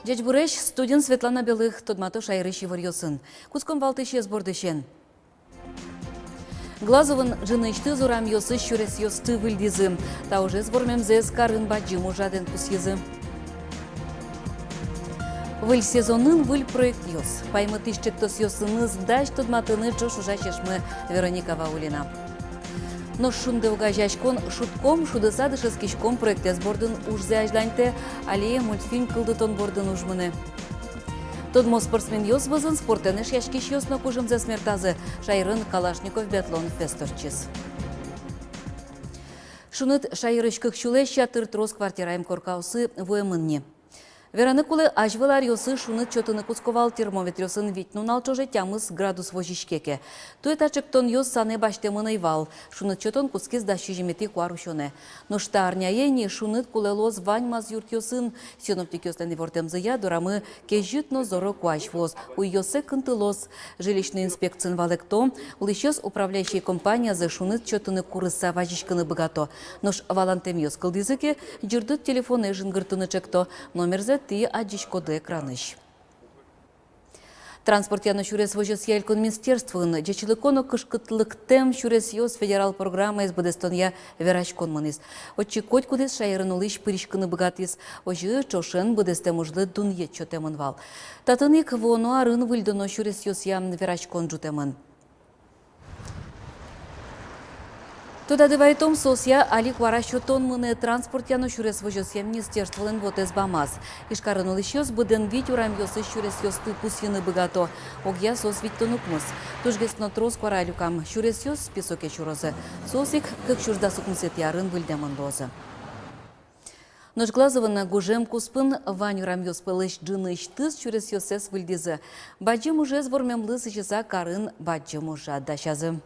Жечбуреш студент Светлана Белых тодмато шайрыш еварьосын. Куском валтыш сбордышен. Глазовын жынышты зурам йосы шурес йосты выльдизы. Та уже сбормемзез карын баджиму жаден пусьезы. Выль сезонын выль проект йос. Паймы тышчектос йосыны сдаш тодматыны чош ужачешмы Вероника Ваулина. Но шунды угажачкон шутком шудысадышыз кишком проекте сбордын ужзе ажланьте, алие мультфильм кылдытон бордын ужмыны. Тодмо спортсмен йос вызын спортенеш яшкиш йосно кужымзе смертазы, шайрын Калашников биатлон фесторчиз. Шуныт шайрышкых чулеш чатыр трос квартираем коркаусы вуемынне. Вераны кулы ажвылар йосы шуны чотыны кусковал термометрёсын витнун алчоже тямыз градус вожишкеке. Туетачыктон йос сане баштемын вал. Шуны чотон кускиз дащи жемети куарушоне. Но штарняйени шуны кулы лоз ваньмаз юрт йосын. Синоптик йостен вортемзыя дурамы кежютно зоро куаш воз. У йосе кынты лоз. Жилищный инспекцин валекто. Улищес управляющая компания за шуны чотыны курыса вожишканы богато. Нош валантем йос кылдызыке жырдыт телефоны жынгыртыны чекто. Номерзе ти аджичкоды экраныш. Транспорт яны шурес вожес ялькон министерствын, жечилыкону кышкытлыктем шурес йос федерал программа из Бадестонья верачкон мыныз. Отчи коть кудес шайрын улыш пыришкыны богатыз, ожи чошен Бадестем ужлы дунье чотемын вал. Татыник воно арын выльдоно шурес йос ям верачкон жутемын. Туда дывайтом сосья али кваращотон мыны транспорт яну шурес вожес ям министерстволен вот из Бамаз. Ишкарын улыщёс буден вить урам йосы шурес йосты пусьяны богато. Огья сос вить тонукмыз. Тужгесно трос кваралюкам шурес йос списоке чурозы. Сосик как шурда сукмсет ярын выльдямын лозы. Нож глазована гужем куспын ваню рам йос пылыш джыныш тыз шурес йосес выльдизы. Баджим уже сбормем лысы часа карын баджим уже отдащазы.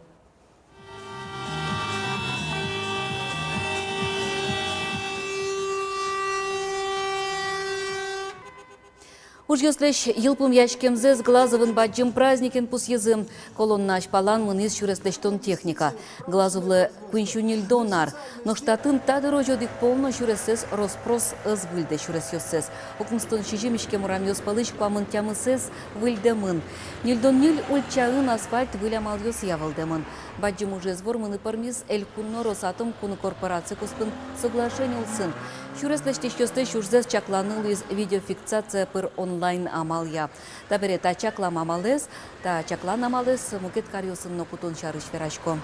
Уж если елпум яшкемзе с глазовын баджим праздникен пусьезым, колонна палан мыныз шуреслештон техника. Глазовлы куншунильдонар, но штатын тадырожодик полно шуресес роспросыз выльде шуресёсес. Окмстон шижимишке мурам йоспалыш куамын тямысес выльдемын. Нильдон ниль ульчаын асфальт вылямал йос явылдемын. Баджим уже сбормыны пармиз эль кунно Росатом куны корпорации куспын соглашение улсын. Шуреслештещёсте шурзес чакланыл из видеофиксация пыр онлайн амалия. Табере та чаклам амалес, та чаклан амалес мукет кариосын нокутун шарыш верашко.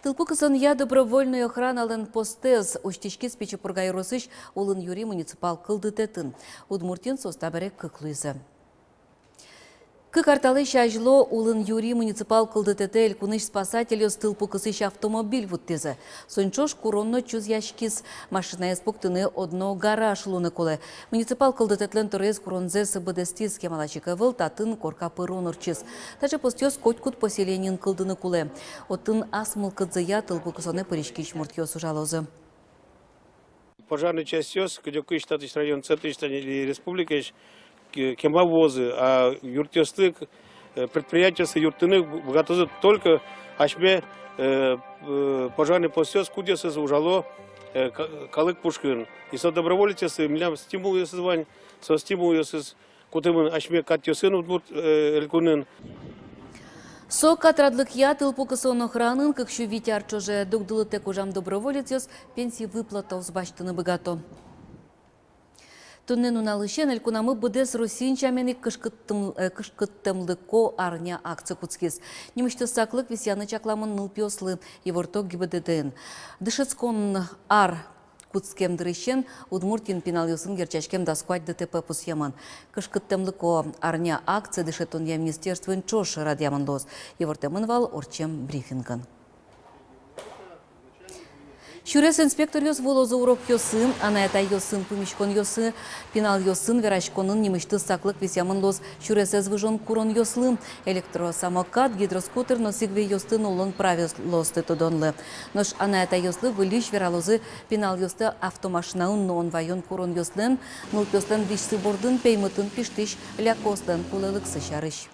Тылпукысын я добровольный охраналын постез уштишки спичи пургай росыш улын юри муниципал кылдытетін. Удмуртин сос табере кыклызы. Кыкарталы шажло улын юри муниципал кылдытетел куныш спасатель стылпу кысыш автомобиль вуттезы. Сончош куронно чуз яшкиз машина эспоктыны одно гараж луны кулы. Муниципал кылдытетлен турез куронзес бдестиз кемалачика выл татын корка пыронурчиз. Таже постёс котькут поселенин кылдыны кулы. Отын асмыл кыдзыя тылпу кысоне пыришкиш муртьёсу жалозы. Пожарный часть СЕС, где штатыч район, центыч республика, кемовозы, а юртёсты, предприятия юртыны готовы только ашме пожарный посёс, кудесы ужало калык пушкин. И со добровольцев меня стимул звань, со стимул кутымын ашме катёсын удмурт элькунын. Со катрадлык я тылпу кысон охранын, как щу витяр чоже дугдылыте кужам доброволец, пенсии выплатов с баштыны богато. Туннен уналышен элькунамы будес русинчамени кышкыттымлыко арня акция куцкис. Немышты саклык висяны чакламын нылпёслы еворток ГИБДДН. Дышецкон ар куцкем дырыщен удмуртин пинал йосын герчачкем доскуать ДТП пусьяман. Кышкыттымлыко арня акция дышетон я министерствен чош радиаман лоз. Евортемын вал орчем брифинган. Шурес инспектор йос волозы урок йосын, а на это йосын пумишкон йосы, пинал йосын верашконын немышты саклык висямын лоз шуресез выжон курон йослым, электросамокат, гидроскутер носигве йостын улын правил лосты тодонлы. Нош а на это йослы вылиш вералозы пинал йосты автомашинаун нон вайон курон йослын, нулпёслен вишсы бордын пеймытын пиштиш лякослен кулылык сышарыш.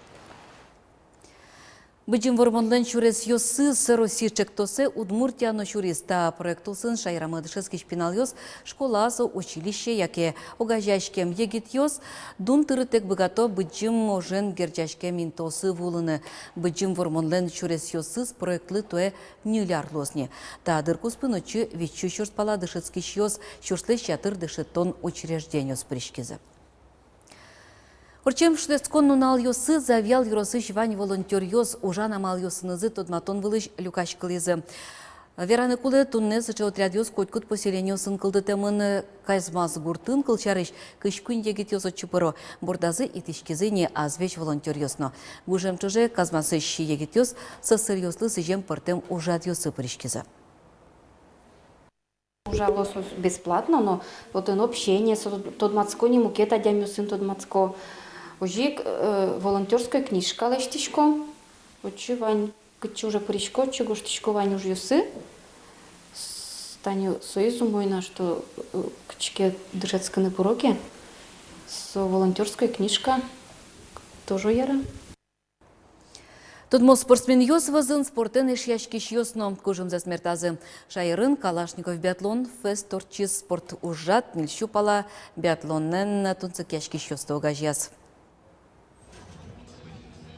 Быджим вормонлен чурес йосы сыроси чектосе Удмуртияно чуриста проектулсын шайрамадышеский шпинал йос школасо училище, яке огажашкем егит йос дун тырытек богато быджим ожен герджашкем интосы вулыны. Быджим вормонлен чурес йосы с проектлы туэ нюлярлосни. Та дыркус пыночы вичу чурспала дышецкий йос чурсле чатыр дышетон учрежденьос пришкизы. Орчем штескон нунал йосы завял юросыш вань волонтер йос ужан амал йосынызы тодматон вылыш люкаш кылызы. Вераны кулы тунне сыча отряд йос котькут поселению сын кылды темын кайзмаз гуртын кылчарыш кышкун егит йос отчыпыро бордазы итишкизы не азвеч волонтер йосно. Гужем чуже казмасыш егит йос сысыр йослы сыжем пыртем ужад йосы пришкизы. Ужалось бесплатно, но вот он общение, тот мацко не мукета дямю сын тот мацко. Ужик волонтерская книжка лештичко, очевань, кычу уже пришко, чего штичко вань уж юсы. Станю союзу мой на что кчке дышецка на пороке. Со волонтерская книжка тоже яра. Тодмо спортсмен йос вазын спортен ешяшкиш йосно кужым за смертазы. Шайрын Калашников биатлон фест торчис спорт ужат нильщупала биатлоннен тунцык яшкиш йосто огажяз.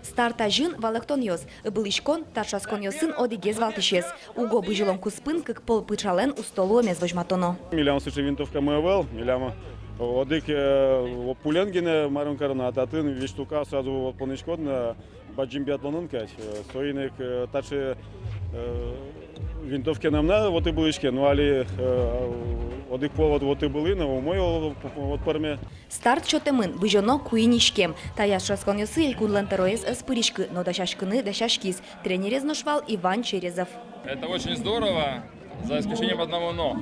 Старта жин валектон йос, былышкон таршаскон йосын одигез валтишес. Уго быжилон куспын, как пол пычален у столу мез вожматоно. Милям сыше винтовка МВЛ, милям одик пуленгине марун карна ататын виштука сразу понычкот на баджим биатлонын кать. Соинек таче винтовки нам на вот и былышке, ну али одик повод вот и были, но мой вот парме. Старт чотемын, быжоно куинишкем. Таяш шаскон йосы элькун лантероез эспыришкы, но дашашкыны дашашкис. Тренерез ношвал Иван Черезов. Это очень здорово, за исключением одного «но».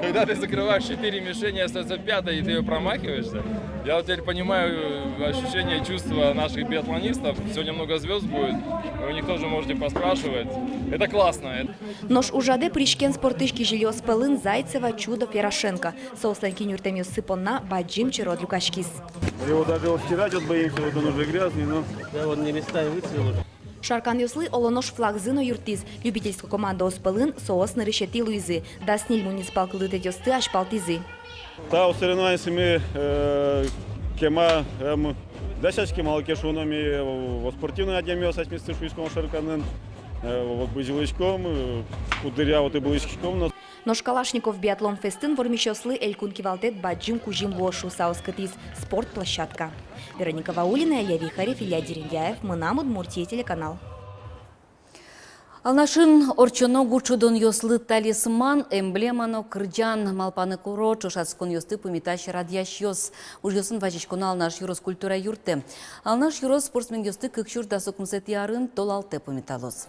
Когда ты закрываешь 4 мишени, остается 5-я, и ты ее промахиваешься. Я вот теперь понимаю ощущения и чувства наших биатлонистов. Сегодня много звезд будет, вы у них тоже можете поспрашивать. Это классно. Нож ужаде пришкен спортышки жилье спелын Зайцева, Чудов, Ярошенко. Соусланки нюртем йосыпонна баджим черод люкашкис. Его даже стирать вот боимся, вот он уже грязный, но... Да, вот не места выцвел уже. Шаркан йослы олонош флаг зыно юртиз. Любительская команда оспелын соос нарышети луизы. Дасниль муниципал кылыты йосты ашпалтизы. Та у соревнований мы кема десятки малокешунами в спортивной отдеме с 80 шуйском шарканен вот бузилычком кудыря вот и булычком. Нож Калашников биатлон фестын вормищослы элькун кивалтет баджим кужим лошу саускатиз спортплощадка. Вероника Ваулина, Илья Вихарев, Илья Дерендяев, Мынам Удмуртия, телеканал. Алнашын орчоно гучудон йослы талисман, эмблемано кырджан малпаны куро чошацкон йосты пымиташ радьяш йос. Уж йосын вачечкон алнаш юрос культура юрте. Алнаш юрос спортсмен йосты кыкчур да сокмсет ярын толалте пымиталос.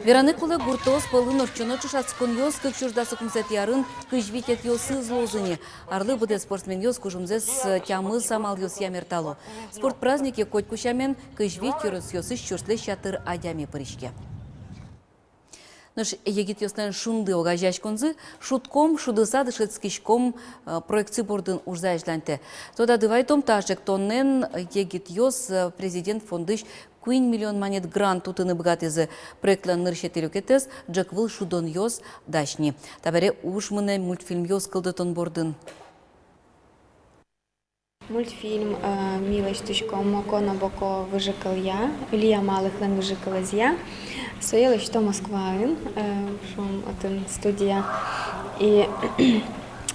Вераныкулы гуртос пылын орчоно чушацкон йос кыкчур да сокмсет ярын кыжвитет йосы злозыни. Арлы буде спортсмен йос кужумзес тямы самал йос ямертало. Спорт праздники коть кушамен кыжвит юрос йосы чурсле шатыр адями паришке. Наш егит йостен шунды огажаш конзы, шутком, шудыса дышецкишком проекты бордын ужзайжланте. Тода дывайтом тажек тоннен егит йос президент фондыш 1 миллион монет грант утыны богатызы проектлан ныршетелю кетес, джеквыл шудон йос дашни. Табаре уж мыне мультфильм йос кылдытон бордын. Мультфільм «Мілость Моко на боко вижикал я», Ілія Малих лен вижикалась я. Соєли, що Москва він, шум один студія. І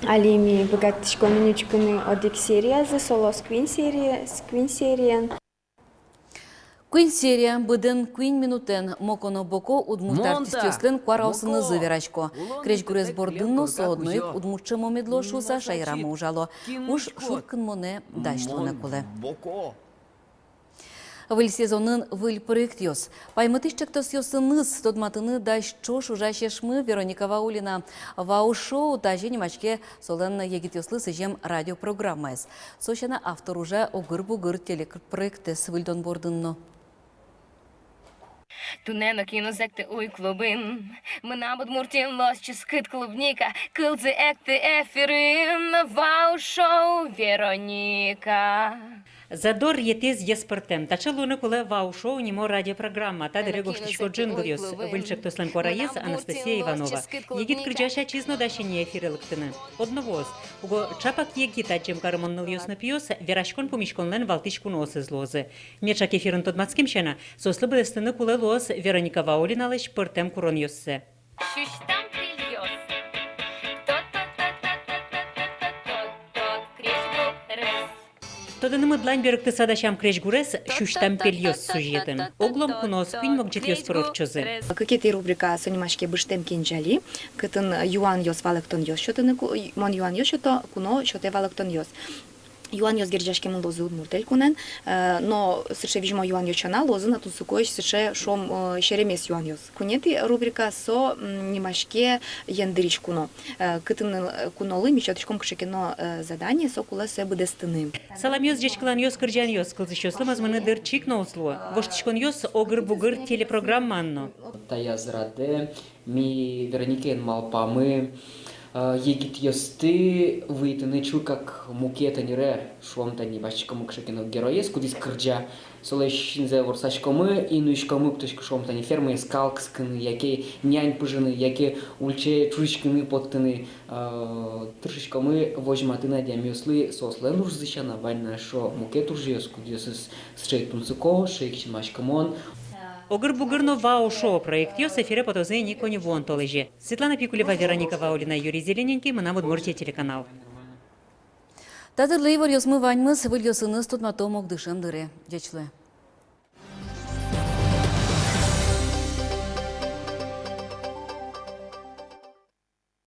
Алімі богатишко менючкини одік серія, за соло сквін серія. Куин серия быдын куин минутен моконо боко удмурт артистёслен куараусыны зыверачко. Креш гурез бордынно соодноюк удмуртчы момедло шуса шайрама ужало. Уж шуркын моне дашлуна куле. Выль сезонын выль проект йос. Паймытыш чектос йосыныз тодматыны даш чош ужашешмы Вероника Ваулина. Вау шоу тажи немачке солен егит йослы сыжем радиопрограммайс. Сощана автор уже огыр-бугыр телекпроекты с выльдон бордынно. Тунено кинозекти уй клубин. Мынам Удмуртин лос ческит клубника. Кылзы экты эфирин. Вау шоу Вероника. Задор єтез є спортем. Та чалуни, коли вау-шоу, німо радіопрограма. Та диригу штичко джингл йос. Вильчик Тосленко Раєс, Анастасія Іванова. Єгіт кричаща чизно дащині ефіри лектини. Одновоз. Уго чапак єгіт аджим кармоннил йос напіос, вірашкон помішконлен валтичку носи злози. М'ячак ефірин тодмацьким щена. Сосли стини куле лос Вероніка Вауліна лиш портем курон йоссе. Шуштам прильёс. Тот кричку рез. Тоденими длань берегти садачам креш гурес, шуштам пельйос сюжетен. Оглом кунос квин могджит йос порорчози. Какие рубрика сонимашке быштем кинжали, кытын юан йос валектон йос, шотыны мон юан йос, шото куно шоте валектон йос. Юан йос герджашке мын лозы удмуртель кунен, но сыше вижмо юан йочана лозы на тусукош сыше шом шеремес юан йос. Кунети рубрика со нимашке яндырич куно. Кытын кунолы мечоточком кшекено задание со куле себе дестыны. Салам йос жечкалан йос кырджан йос, кылзыщослы мазмыны дыр чикно услу. Воштичкон йос огыр-бугыр телепрограмманно. Тая зраде, ми Вероникен малпамы, егит йосты, выйтыны чукак мукета нире, шуамта не бачкому кшекенов героес, кудис кырджа, солещинзе ворсачкомы, инуишкомы, кточка шуамта не фермы, скалкскыны, яке нянь пыжыны, яке ульче чуричкыны поттыны, тыршичкомы вожматына дямёслы сослен урзыщана, вальна шо мукет уржиос, кудис сшейтунцыко, шейкчимашкамон, Огыр-бугырно вау-шоу проект йос эфире потозе Никони Вонтолежи. Светлана Пикулева, Вероника Ваулина, Юрий Зелененький, Мына Удмуртия телеканал. Тадырлы ивар йосмы ваньмыз, выл йосыныз тутматом огдышым дыре. Дячлы.